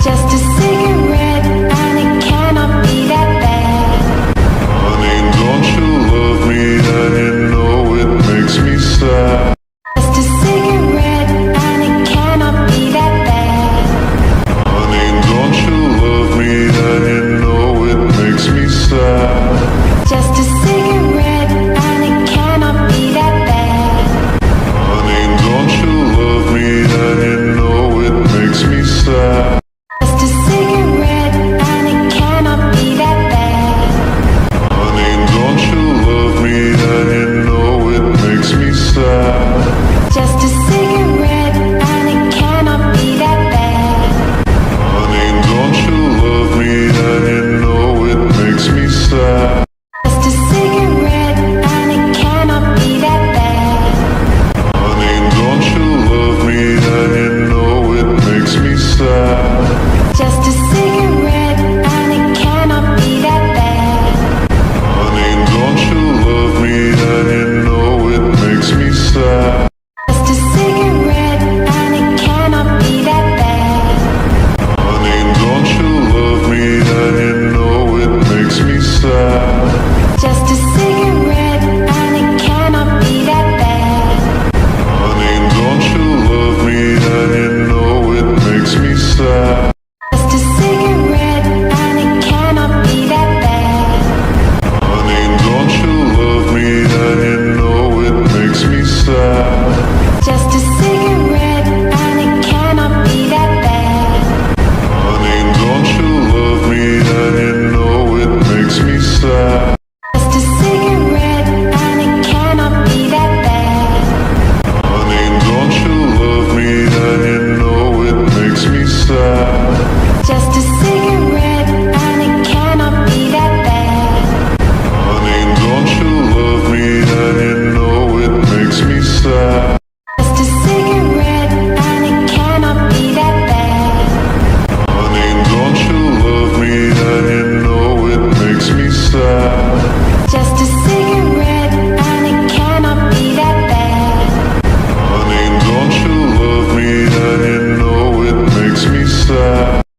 Just a cigarette, and it cannot be that bad. Honey, don't you love me and you know it makes me sad. Just a cigarette, and it cannot be that bad. Honey, don't you love me and you know it makes me sad.